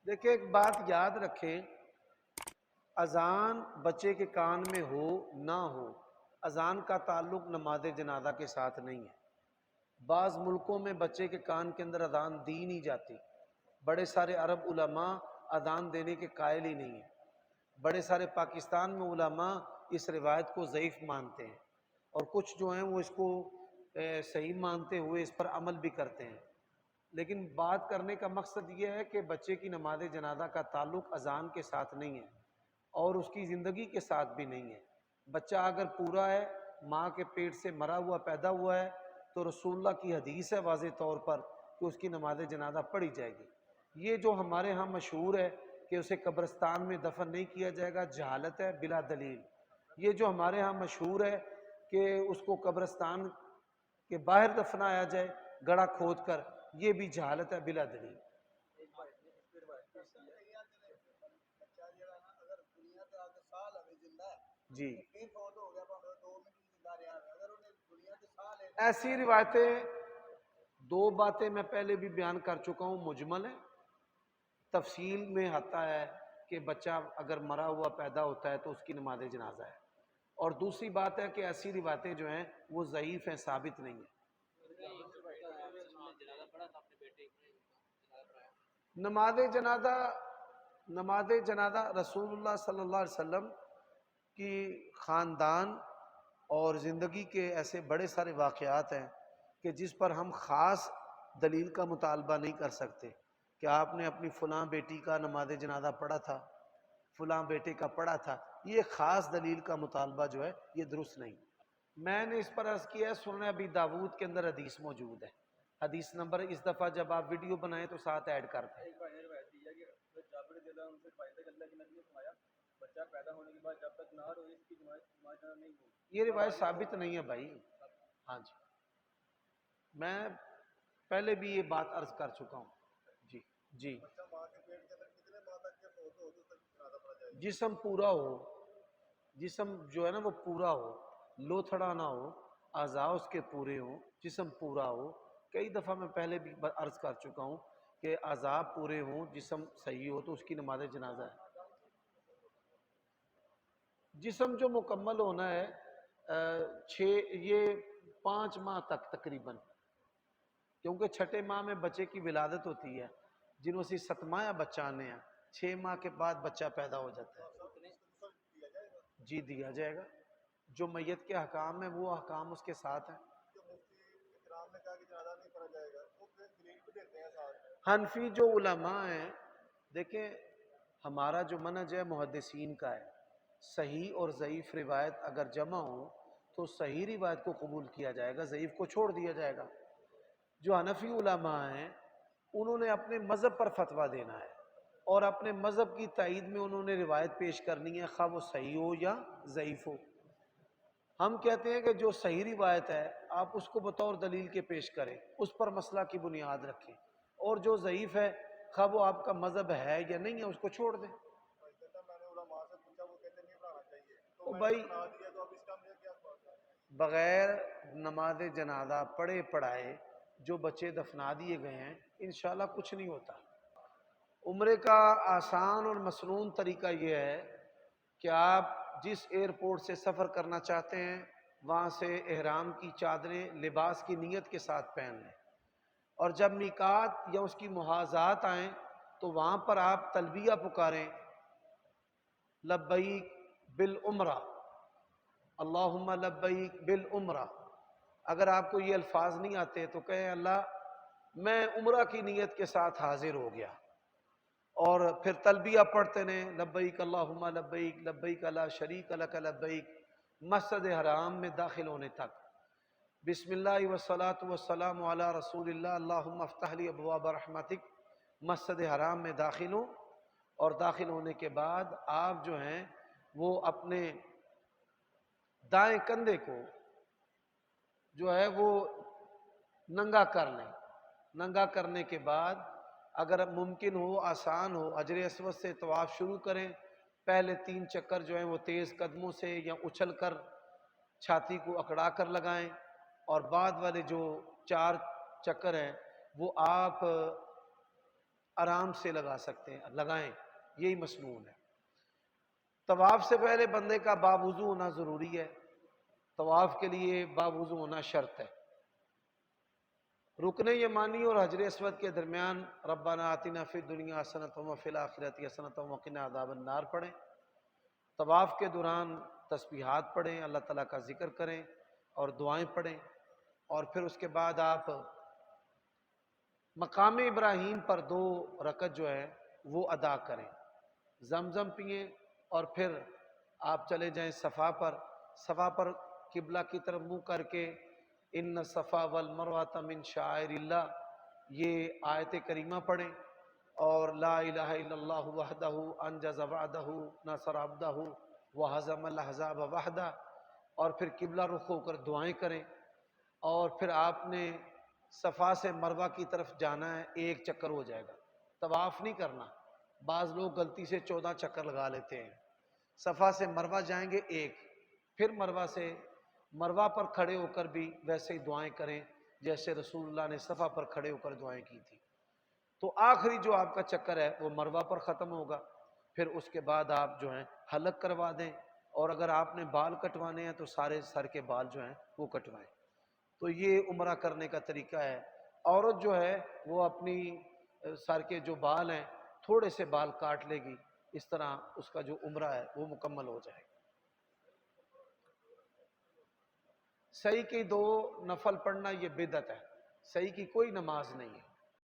دیکھیں ایک بات یاد رکھیں، اذان بچے کے کان میں ہو نہ ہو، اذان کا تعلق نماز جنازہ کے ساتھ نہیں ہے۔ بعض ملکوں میں بچے کے کان کے اندر اذان دی نہیں جاتی، بڑے سارے عرب علماء اذان دینے کے قائل ہی نہیں ہیں، بڑے سارے پاکستان میں علماء اس روایت کو ضعیف مانتے ہیں، اور کچھ جو ہیں وہ اس کو صحیح مانتے ہوئے اس پر عمل بھی کرتے ہیں۔ لیکن بات کرنے کا مقصد یہ ہے کہ بچے کی نماز جنازہ کا تعلق اذان کے ساتھ نہیں ہے اور اس کی زندگی کے ساتھ بھی نہیں ہے۔ بچہ اگر پورا ہے، ماں کے پیٹ سے مرا ہوا پیدا ہوا ہے، تو رسول اللہ کی حدیث ہے واضح طور پر کہ اس کی نماز جنازہ پڑھی جائے گی۔ یہ جو ہمارے ہاں مشہور ہے کہ اسے قبرستان میں دفن نہیں کیا جائے گا، جہالت ہے بلا دلیل۔ یہ جو ہمارے ہاں مشہور ہے کہ اس کو قبرستان کے باہر دفنایا جائے گڑھا کھود کر، یہ بھی جہالت ہے بلا دلیل۔ جی ایسی روایتیں، دو باتیں میں پہلے بھی بیان کر چکا ہوں، مجمل ہے، تفصیل میں آتا ہے کہ بچہ اگر مرا ہوا پیدا ہوتا ہے تو اس کی نماز جنازہ ہے، اور دوسری بات ہے کہ ایسی روایتیں جو ہیں وہ ضعیف ہیں، ثابت نہیں ہیں۔ نماز جنازہ رسول اللہ صلی اللہ علیہ وسلم کی خاندان اور زندگی کے ایسے بڑے سارے واقعات ہیں کہ جس پر ہم خاص دلیل کا مطالبہ نہیں کر سکتے کہ آپ نے اپنی فلاں بیٹی کا نماز جنازہ پڑھا تھا، فلاں بیٹے کا پڑھا تھا، یہ خاص دلیل کا مطالبہ جو ہے یہ درست نہیں۔ میں نے اس پر عرض کیا ہے، سنن ابی داود کے اندر حدیث موجود ہے، حدیث نمبر اس دفعہ جب آپ ویڈیو بنائیں تو ساتھ ایڈ کر دیں۔ یہ روایت ثابت نہیں ہے بھائی، ہاں جی، میں پہلے بھی یہ بات عرض کر چکا ہوں۔ جی جی، جسم پورا ہو، جسم جو ہے نا وہ پورا ہو، لوتھڑا نہ ہو، اعضاء اس کے پورے ہوں، جسم پورا ہو۔ کئی دفعہ میں پہلے بھی عرض کر چکا ہوں کہ اعضاء پورے ہوں، جسم صحیح ہو تو اس کی نماز جنازہ ہے۔ جسم جو مکمل ہونا ہے یہ 5 ماہ تک تقریباً، کیونکہ 6 ماہ میں بچے کی ولادت ہوتی ہے، جنہوں سے 7واں یا بچہ آنے ہیں، 6 ماہ کے بعد بچہ پیدا ہو جاتا ہے۔ جی دیا جائے گا، جو میت کے حکام ہیں وہ حکام اس کے ساتھ ہیں۔ حنفی جو علماء ہیں، دیکھیں ہمارا جو منہج ہے محدثین کا ہے، صحیح اور ضعیف روایت اگر جمع ہو تو صحیح روایت کو قبول کیا جائے گا، ضعیف کو چھوڑ دیا جائے گا۔ جو حنفی علماء ہیں انہوں نے اپنے مذہب پر فتویٰ دینا ہے اور اپنے مذہب کی تائید میں انہوں نے روایت پیش کرنی ہے، خواہ وہ صحیح ہو یا ضعیف ہو۔ ہم کہتے ہیں کہ جو صحیح روایت ہے آپ اس کو بطور دلیل کے پیش کریں، اس پر مسئلہ کی بنیاد رکھیں، اور جو ضعیف ہے خواہ وہ آپ کا مذہب ہے یا نہیں ہے اس کو چھوڑ دیں۔ تو بھائی بغیر نماز جنازہ پڑھے پڑھائے جو بچے دفنا دیے گئے ہیں انشاءاللہ کچھ نہیں ہوتا۔ عمرے کا آسان اور مسنون طریقہ یہ ہے کہ آپ جس ایئرپورٹ سے سفر کرنا چاہتے ہیں وہاں سے احرام کی چادریں لباس کی نیت کے ساتھ پہن لیں، اور جب میقات یا اس کی محاذات آئیں تو وہاں پر آپ تلبیہ پکاریں، لبیک بالعمرہ، اللہم لبیک بالعمرہ۔ اگر آپ کو یہ الفاظ نہیں آتے تو کہیں اللہ میں عمرہ کی نیت کے ساتھ حاضر ہو گیا، اور پھر تلبیہ پڑھتے رہیں، لبیک اللہم لبیک لبیک لا شریک لک لبیک، مسجد حرام میں داخل ہونے تک بسم اللہ والصلاة والسلام علی رسول اللہ اللہم افتح لی ابواب رحمتک، مسجد حرام میں داخل ہوں، اور داخل ہونے کے بعد آپ جو ہیں وہ اپنے دائیں کندھے کو جو ہے وہ ننگا کر لیں۔ ننگا کرنے کے بعد اگر ممکن ہو آسان ہو حجر اسود سے طواف شروع کریں، پہلے 3 چکر جو ہیں وہ تیز قدموں سے یا اچھل کر چھاتی کو اکڑا کر لگائیں، اور بعد والے جو 4 چکر ہیں وہ آپ آرام سے لگا سکتے ہیں، لگائیں، یہی مسنون ہے۔ طواف سے پہلے بندے کا باوضو ہونا ضروری ہے، طواف کے لیے باوضو ہونا شرط ہے۔ رکن یمانی اور حجر اسود کے درمیان ربنا آتنا فی الدنیا حسنۃ وفی الآخرۃ حسنۃ وقنا عذاب النار پڑھیں۔ طواف کے دوران تسبیحات پڑھیں، اللہ تعالیٰ کا ذکر کریں اور دعائیں پڑھیں، اور پھر اس کے بعد آپ مقام ابراہیم پر 2 رکعت جو ہے وہ ادا کریں، زمزم پئیں، اور پھر آپ چلے جائیں صفا پر۔ صفا پر قبلہ کی طرف منہ کر کے ان الصفا والمروۃ من شعائر اللہ، یہ آیت کریمہ پڑھیں، اور لا الہ الا اللہ وحدہ انجز وعدہ نصر عبدہ وہزم الاحزاب وحدہ، اور پھر قبلہ رخ ہو کر دعائیں کریں، اور پھر آپ نے صفا سے مروہ کی طرف جانا ہے، 1 چکر ہو جائے گا، طواف نہیں کرنا۔ بعض لوگ غلطی سے 14 چکر لگا لیتے ہیں۔ صفا سے مروہ جائیں گے 1، پھر مروہ سے مروہ پر کھڑے ہو کر بھی ویسے ہی دعائیں کریں جیسے رسول اللہ نے صفا پر کھڑے ہو کر دعائیں کی تھی۔ تو آخری جو آپ کا چکر ہے وہ مروہ پر ختم ہوگا، پھر اس کے بعد آپ جو ہیں حلق کروا دیں، اور اگر آپ نے بال کٹوانے ہیں تو سارے سر کے بال جو ہیں وہ کٹوائیں۔ تو یہ عمرہ کرنے کا طریقہ ہے۔ عورت جو ہے وہ اپنی سر کے جو بال ہیں تھوڑے سے بال کاٹ لے گی، اس طرح اس کا جو عمرہ ہے وہ مکمل ہو جائے گا۔ صحیح کی 2 نفل پڑھنا یہ بدعت ہے، صحیح کی کوئی نماز نہیں ہے۔